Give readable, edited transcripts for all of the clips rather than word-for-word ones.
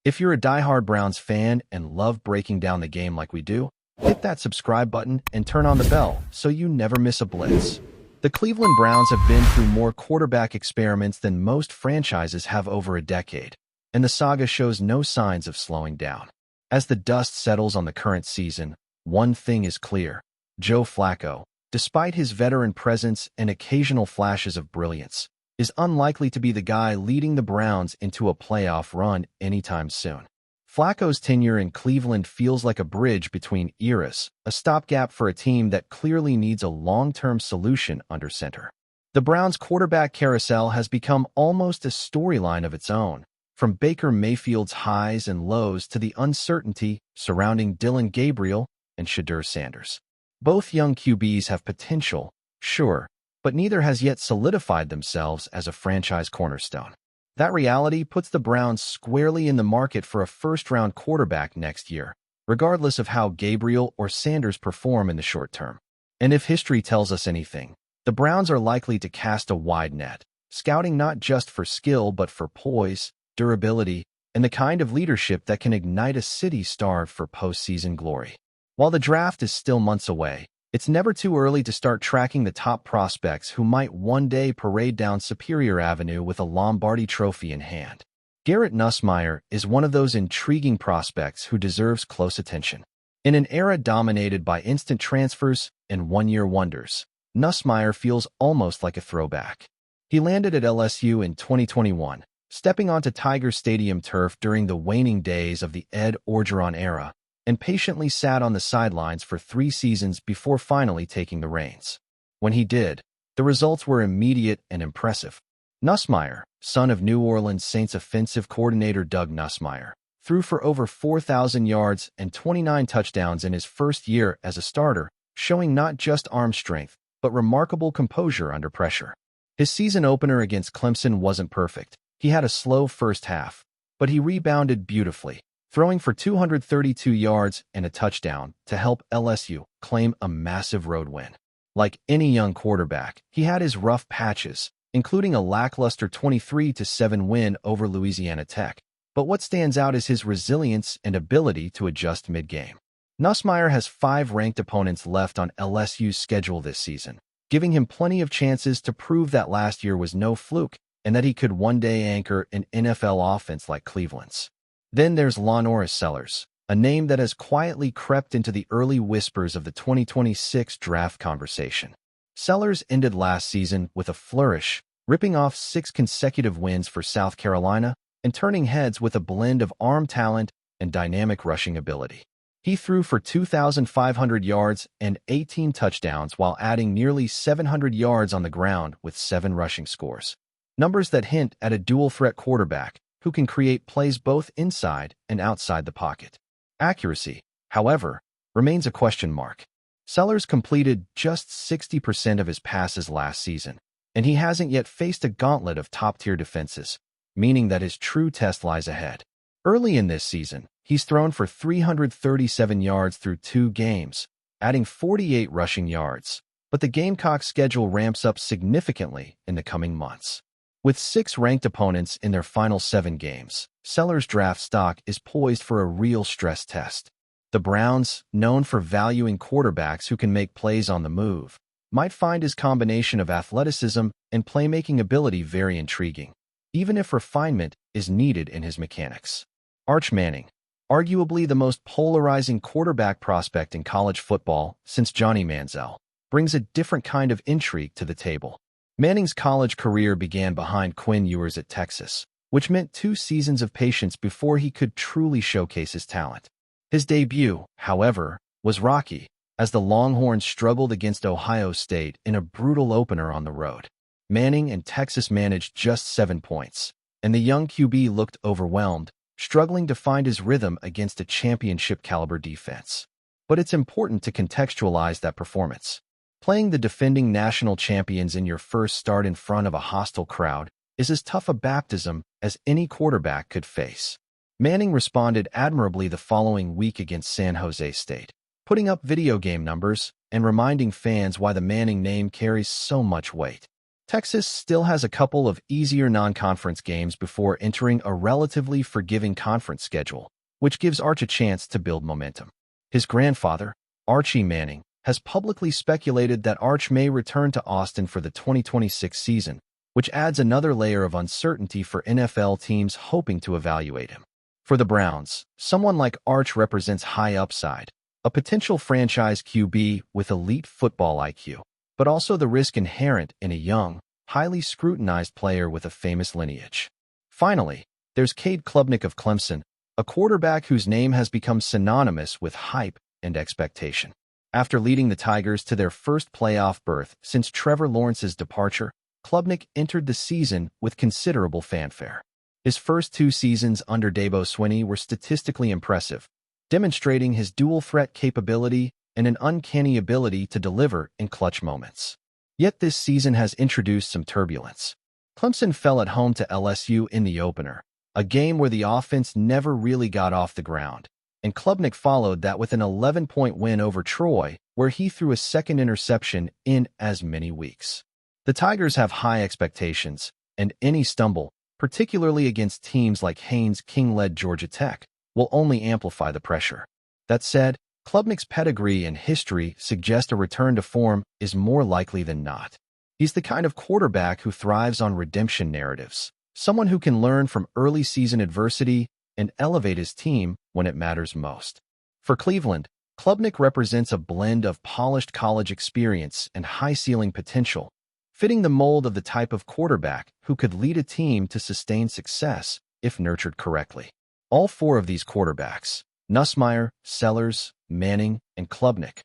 If you're a diehard Browns fan and love breaking down the game like we do, hit that subscribe button and turn on the bell so you never miss a blitz. The Cleveland Browns have been through more quarterback experiments than most franchises have over a decade, and the saga shows no signs of slowing down. As the dust settles on the current season, one thing is clear. Joe Flacco, despite his veteran presence and occasional flashes of brilliance, is unlikely to be the guy leading the Browns into a playoff run anytime soon. Flacco's tenure in Cleveland feels like a bridge between eras, a stopgap for a team that clearly needs a long-term solution under center. The Browns' quarterback carousel has become almost a storyline of its own, from Baker Mayfield's highs and lows to the uncertainty surrounding Dillon Gabriel and Shedeur Sanders. Both young QBs have potential, sure, but neither has yet solidified themselves as a franchise cornerstone. That reality puts the Browns squarely in the market for a first-round quarterback next year, regardless of how Gabriel or Sanders perform in the short term. And if history tells us anything, the Browns are likely to cast a wide net, scouting not just for skill but for poise, durability, and the kind of leadership that can ignite a city starved for postseason glory. While the draft is still months away, it's never too early to start tracking the top prospects who might one day parade down Superior Avenue with a Lombardi trophy in hand. Garrett Nussmeier is one of those intriguing prospects who deserves close attention. In an era dominated by instant transfers and one-year wonders, Nussmeier feels almost like a throwback. He landed at LSU in 2021, stepping onto Tiger Stadium turf during the waning days of the Ed Orgeron era, and patiently sat on the sidelines for 3 seasons before finally taking the reins. When he did, the results were immediate and impressive. Nussmeier, son of New Orleans Saints offensive coordinator Dawg Nussmeier, threw for over 4,000 yards and 29 touchdowns in his first year as a starter, showing not just arm strength, but remarkable composure under pressure. His season opener against Clemson wasn't perfect. He had a slow first half, but he rebounded beautifully, throwing for 232 yards and a touchdown to help LSU claim a massive road win. Like any young quarterback, he had his rough patches, including a lackluster 23-7 win over Louisiana Tech. But what stands out is his resilience and ability to adjust mid-game. Nussmeier has 5 ranked opponents left on LSU's schedule this season, giving him plenty of chances to prove that last year was no fluke and that he could one day anchor an NFL offense like Cleveland's. Then there's LaNorris Sellers, a name that has quietly crept into the early whispers of the 2026 draft conversation. Sellers ended last season with a flourish, ripping off 6 consecutive wins for South Carolina and turning heads with a blend of arm talent and dynamic rushing ability. He threw for 2,500 yards and 18 touchdowns while adding nearly 700 yards on the ground with 7 rushing scores. Numbers that hint at a dual-threat quarterback who can create plays both inside and outside the pocket. Accuracy, however, remains a question mark. Sellers completed just 60% of his passes last season, and he hasn't yet faced a gauntlet of top-tier defenses, meaning that his true test lies ahead. Early in this season, he's thrown for 337 yards through 2 games, adding 48 rushing yards, but the Gamecocks' schedule ramps up significantly in the coming months. With 6 ranked opponents in their final 7 games, Sellers' draft stock is poised for a real stress test. The Browns, known for valuing quarterbacks who can make plays on the move, might find his combination of athleticism and playmaking ability very intriguing, even if refinement is needed in his mechanics. Arch Manning, arguably the most polarizing quarterback prospect in college football since Johnny Manziel, brings a different kind of intrigue to the table. Manning's college career began behind Quinn Ewers at Texas, which meant 2 seasons of patience before he could truly showcase his talent. His debut, however, was rocky, as the Longhorns struggled against Ohio State in a brutal opener on the road. Manning and Texas managed just 7 points, and the young QB looked overwhelmed, struggling to find his rhythm against a championship-caliber defense. But it's important to contextualize that performance. Playing the defending national champions in your first start in front of a hostile crowd is as tough a baptism as any quarterback could face. Manning responded admirably the following week against San Jose State, putting up video game numbers and reminding fans why the Manning name carries so much weight. Texas still has a couple of easier non-conference games before entering a relatively forgiving conference schedule, which gives Arch a chance to build momentum. His grandfather, Archie Manning, has publicly speculated that Arch may return to Austin for the 2026 season, which adds another layer of uncertainty for NFL teams hoping to evaluate him. For the Browns, someone like Arch represents high upside, a potential franchise QB with elite football IQ, but also the risk inherent in a young, highly scrutinized player with a famous lineage. Finally, there's Cade Klubnik of Clemson, a quarterback whose name has become synonymous with hype and expectation. After leading the Tigers to their first playoff berth since Trevor Lawrence's departure, Klubnik entered the season with considerable fanfare. His first 2 seasons under Dabo Swinney were statistically impressive, demonstrating his dual-threat capability and an uncanny ability to deliver in clutch moments. Yet this season has introduced some turbulence. Clemson fell at home to LSU in the opener, a game where the offense never really got off the ground, and Klubnik followed that with an 11-point win over Troy, where he threw a second interception in as many weeks. The Tigers have high expectations, and any stumble, particularly against teams like Haynes King-led Georgia Tech, will only amplify the pressure. That said, Klubnik's pedigree and history suggest a return to form is more likely than not. He's the kind of quarterback who thrives on redemption narratives, someone who can learn from early season adversity and elevate his team when it matters most. For Cleveland, Klubnik represents a blend of polished college experience and high-ceiling potential, fitting the mold of the type of quarterback who could lead a team to sustain success if nurtured correctly. All 4 of these quarterbacks, Nussmeier, Sellers, Manning, and Klubnik,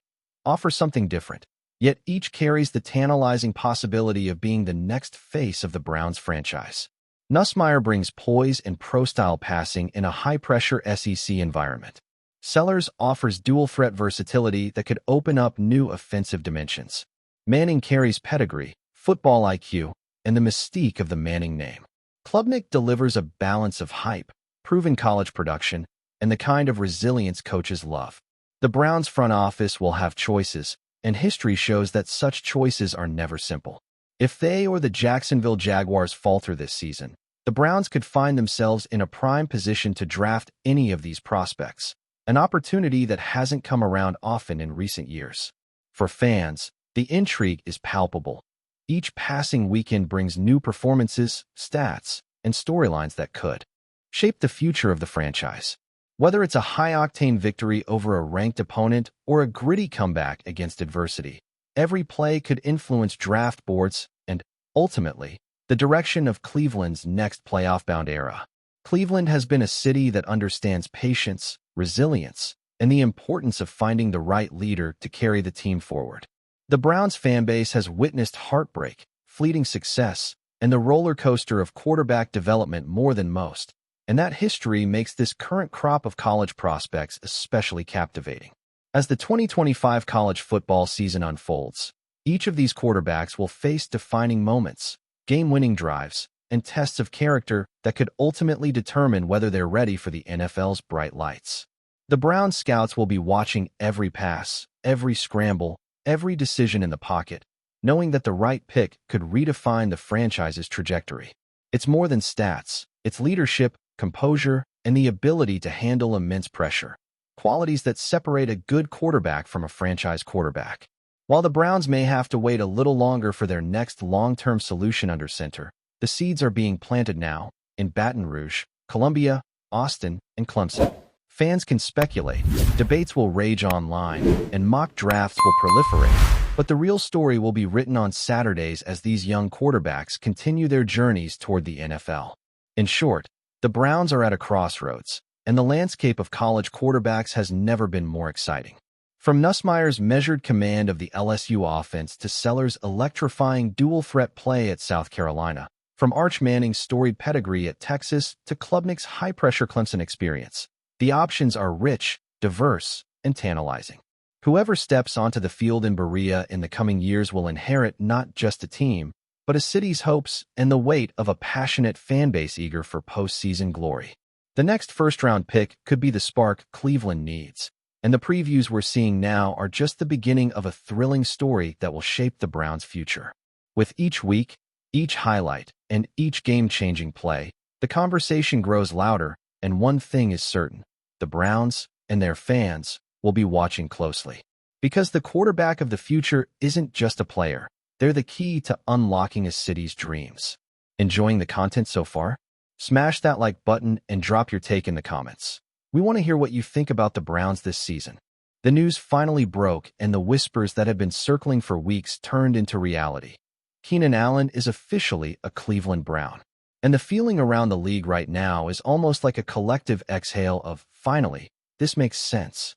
offer something different, yet each carries the tantalizing possibility of being the next face of the Browns franchise. Nussmeier brings poise and pro-style passing in a high-pressure SEC environment. Sellers offers dual-threat versatility that could open up new offensive dimensions. Manning carries pedigree, football IQ, and the mystique of the Manning name. Klubnik delivers a balance of hype, proven college production, and the kind of resilience coaches love. The Browns front office will have choices, and history shows that such choices are never simple. If they or the Jacksonville Jaguars falter this season, the Browns could find themselves in a prime position to draft any of these prospects, an opportunity that hasn't come around often in recent years. For fans, the intrigue is palpable. Each passing weekend brings new performances, stats, and storylines that could shape the future of the franchise. Whether it's a high-octane victory over a ranked opponent or a gritty comeback against adversity, every play could influence draft boards and, ultimately, the direction of Cleveland's next playoff-bound era. Cleveland has been a city that understands patience, resilience, and the importance of finding the right leader to carry the team forward. The Browns fanbase has witnessed heartbreak, fleeting success, and the roller coaster of quarterback development more than most, and that history makes this current crop of college prospects especially captivating. As the 2025 college football season unfolds, each of these quarterbacks will face defining moments, game-winning drives, and tests of character that could ultimately determine whether they're ready for the NFL's bright lights. The Browns scouts will be watching every pass, every scramble, every decision in the pocket, knowing that the right pick could redefine the franchise's trajectory. It's more than stats, it's leadership, composure, and the ability to handle immense pressure, qualities that separate a good quarterback from a franchise quarterback. While the Browns may have to wait a little longer for their next long-term solution under center, the seeds are being planted now in Baton Rouge, Columbia, Austin, and Clemson. Fans can speculate, debates will rage online, and mock drafts will proliferate, but the real story will be written on Saturdays as these young quarterbacks continue their journeys toward the NFL. In short, the Browns are at a crossroads, and the landscape of college quarterbacks has never been more exciting. From Nussmeier's measured command of the LSU offense to Sellers' electrifying dual-threat play at South Carolina, from Arch Manning's storied pedigree at Texas to Klubnik's high-pressure Clemson experience, the options are rich, diverse, and tantalizing. Whoever steps onto the field in Berea in the coming years will inherit not just a team, but a city's hopes and the weight of a passionate fanbase eager for postseason glory. The next first-round pick could be the spark Cleveland needs, and the previews we're seeing now are just the beginning of a thrilling story that will shape the Browns' future. With each week, Each highlight and each game-changing play, the conversation grows louder, and one thing is certain: the Browns and their fans will be watching closely. Because the quarterback of the future isn't just a player, they're the key to unlocking a city's dreams. Enjoying the content so far? Smash that like button and drop your take in the comments. We want to hear what you think about the Browns this season. The news finally broke, and the whispers that had been circling for weeks turned into reality. Keenan Allen is officially a Cleveland Brown. And the feeling around the league right now is almost like a collective exhale of, finally, this makes sense.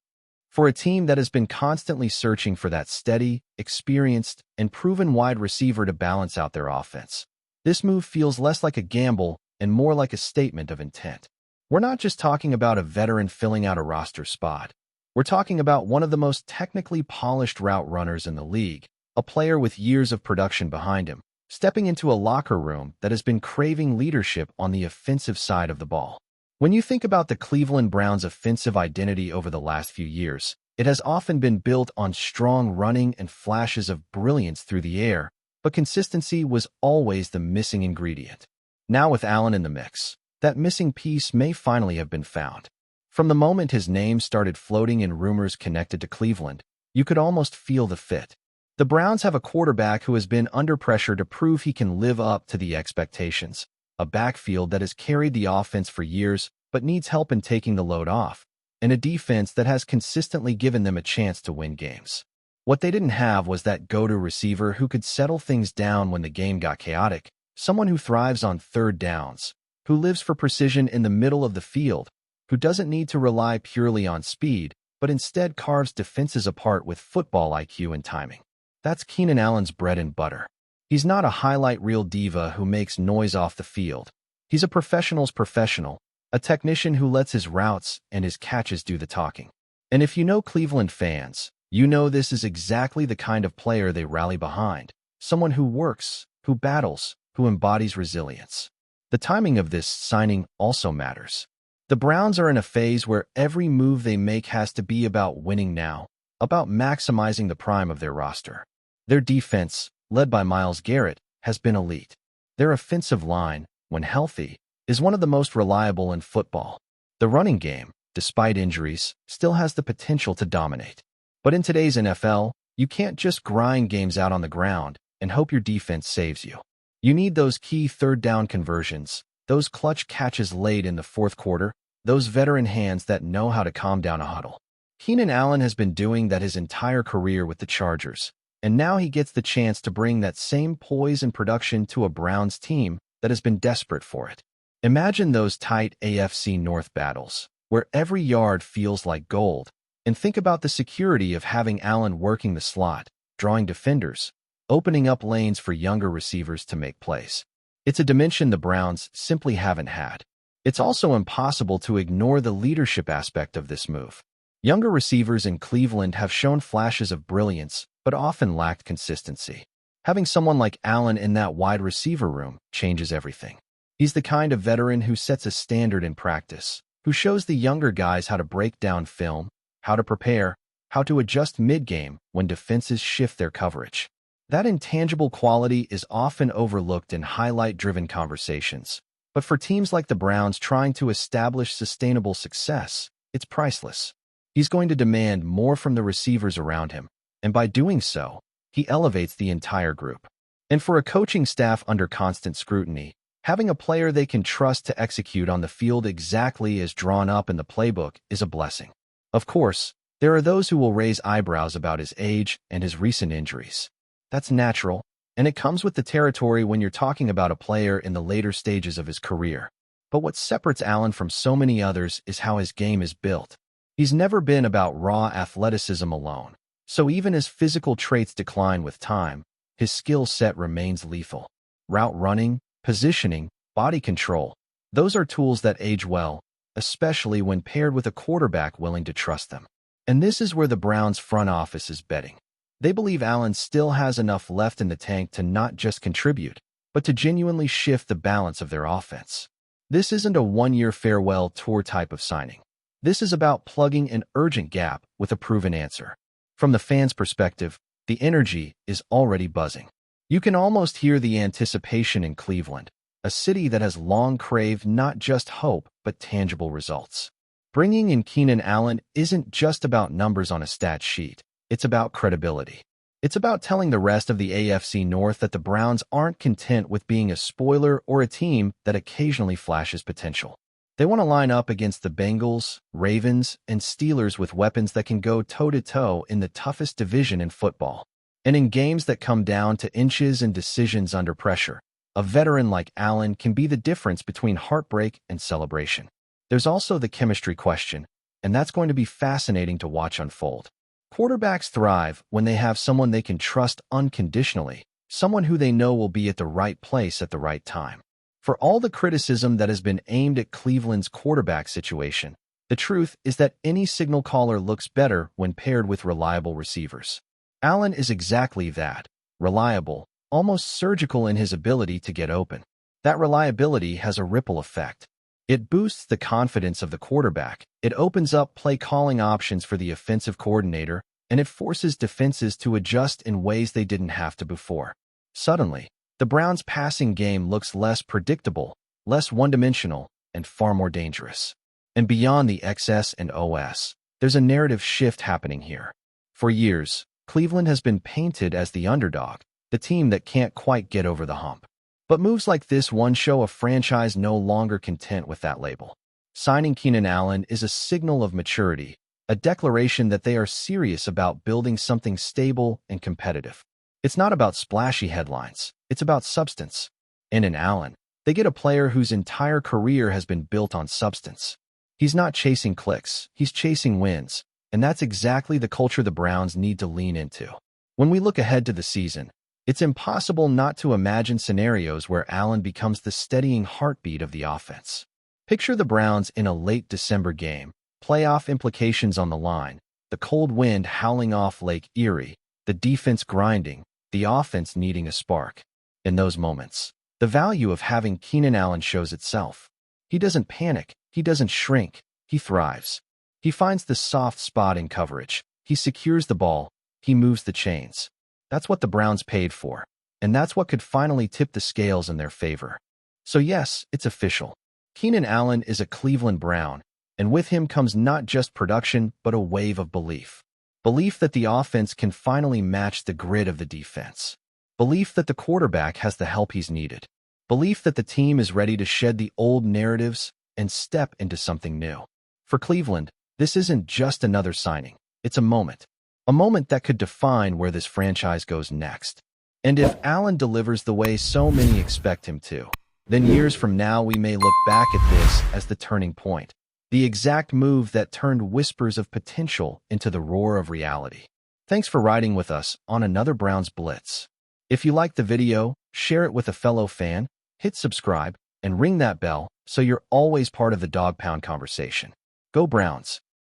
For a team that has been constantly searching for that steady, experienced, and proven wide receiver to balance out their offense, this move feels less like a gamble and more like a statement of intent. We're not just talking about a veteran filling out a roster spot. We're talking about one of the most technically polished route runners in the league, a player with years of production behind him, stepping into a locker room that has been craving leadership on the offensive side of the ball. When you think about the Cleveland Browns' offensive identity over the last few years, it has often been built on strong running and flashes of brilliance through the air, but consistency was always the missing ingredient. Now with Allen in the mix, that missing piece may finally have been found. From the moment his name started floating in rumors connected to Cleveland, you could almost feel the fit. The Browns have a quarterback who has been under pressure to prove he can live up to the expectations, a backfield that has carried the offense for years but needs help in taking the load off, and a defense that has consistently given them a chance to win games. What they didn't have was that go-to receiver who could settle things down when the game got chaotic, someone who thrives on third downs, who lives for precision in the middle of the field, who doesn't need to rely purely on speed, but instead carves defenses apart with football IQ and timing. That's Keenan Allen's bread and butter. He's not a highlight reel diva who makes noise off the field. He's a professional's professional, a technician who lets his routes and his catches do the talking. And if you know Cleveland fans, you know this is exactly the kind of player they rally behind, someone who works, who battles, who embodies resilience. The timing of this signing also matters. The Browns are in a phase where every move they make has to be about winning now, about maximizing the prime of their roster. Their defense, led by Myles Garrett, has been elite. Their offensive line, when healthy, is one of the most reliable in football. The running game, despite injuries, still has the potential to dominate. But in today's NFL, you can't just grind games out on the ground and hope your defense saves you. You need those key third-down conversions, those clutch catches late in the fourth quarter, those veteran hands that know how to calm down a huddle. Keenan Allen has been doing that his entire career with the Chargers, and now he gets the chance to bring that same poise and production to a Browns team that has been desperate for it. Imagine those tight AFC North battles, where every yard feels like gold, and think about the security of having Allen working the slot, drawing defenders, opening up lanes for younger receivers to make plays. It's a dimension the Browns simply haven't had. It's also impossible to ignore the leadership aspect of this move. Younger receivers in Cleveland have shown flashes of brilliance, but often lacked consistency. Having someone like Allen in that wide receiver room changes everything. He's the kind of veteran who sets a standard in practice, who shows the younger guys how to break down film, how to prepare, how to adjust mid-game when defenses shift their coverage. That intangible quality is often overlooked in highlight-driven conversations, but for teams like the Browns trying to establish sustainable success, it's priceless. He's going to demand more from the receivers around him, and by doing so, he elevates the entire group. And for a coaching staff under constant scrutiny, having a player they can trust to execute on the field exactly as drawn up in the playbook is a blessing. Of course, there are those who will raise eyebrows about his age and his recent injuries. That's natural, and it comes with the territory when you're talking about a player in the later stages of his career. But what separates Allen from so many others is how his game is built. He's never been about raw athleticism alone, so even as physical traits decline with time, his skill set remains lethal. Route running, positioning, body control, those are tools that age well, especially when paired with a quarterback willing to trust them. And this is where the Browns front office is betting. They believe Allen still has enough left in the tank to not just contribute, but to genuinely shift the balance of their offense. This isn't a one-year farewell tour type of signing. This is about plugging an urgent gap with a proven answer. From the fans' perspective, the energy is already buzzing. You can almost hear the anticipation in Cleveland, a city that has long craved not just hope, but tangible results. Bringing in Keenan Allen isn't just about numbers on a stat sheet. It's about credibility. It's about telling the rest of the AFC North that the Browns aren't content with being a spoiler or a team that occasionally flashes potential. They want to line up against the Bengals, Ravens, and Steelers with weapons that can go toe-to-toe in the toughest division in football. And in games that come down to inches and decisions under pressure, a veteran like Allen can be the difference between heartbreak and celebration. There's also the chemistry question, and that's going to be fascinating to watch unfold. Quarterbacks thrive when they have someone they can trust unconditionally, someone who they know will be at the right place at the right time. For all the criticism that has been aimed at Cleveland's quarterback situation, the truth is that any signal caller looks better when paired with reliable receivers. Allen is exactly that, reliable, almost surgical in his ability to get open. That reliability has a ripple effect. It boosts the confidence of the quarterback, it opens up play-calling options for the offensive coordinator, and it forces defenses to adjust in ways they didn't have to before. Suddenly, the Browns' passing game looks less predictable, less one-dimensional, and far more dangerous. And beyond the XS and OS, there's a narrative shift happening here. For years, Cleveland has been painted as the underdog, the team that can't quite get over the hump. But moves like this one show a franchise no longer content with that label. Signing Keenan Allen is a signal of maturity, a declaration that they are serious about building something stable and competitive. It's not about splashy headlines, it's about substance. And in Allen, they get a player whose entire career has been built on substance. He's not chasing clicks, he's chasing wins, and that's exactly the culture the Browns need to lean into. When we look ahead to the season, it's impossible not to imagine scenarios where Allen becomes the steadying heartbeat of the offense. Picture the Browns in a late December game, playoff implications on the line, the cold wind howling off Lake Erie, the defense grinding, the offense needing a spark. In those moments, the value of having Keenan Allen shows itself. He doesn't panic, he doesn't shrink, he thrives. He finds the soft spot in coverage, he secures the ball, he moves the chains. That's what the Browns paid for, and that's what could finally tip the scales in their favor. So yes, it's official. Keenan Allen is a Cleveland Brown, and with him comes not just production, but a wave of belief. Belief that the offense can finally match the grit of the defense. Belief that the quarterback has the help he's needed. Belief that the team is ready to shed the old narratives and step into something new. For Cleveland, this isn't just another signing. It's a moment. A moment that could define where this franchise goes next. And if Allen delivers the way so many expect him to, then years from now we may look back at this as the turning point. The exact move that turned whispers of potential into the roar of reality. Thanks for riding with us on another Browns Blitz. If you liked the video, share it with a fellow fan, hit subscribe, and ring that bell so you're always part of the Dawg Pound conversation. Go Browns!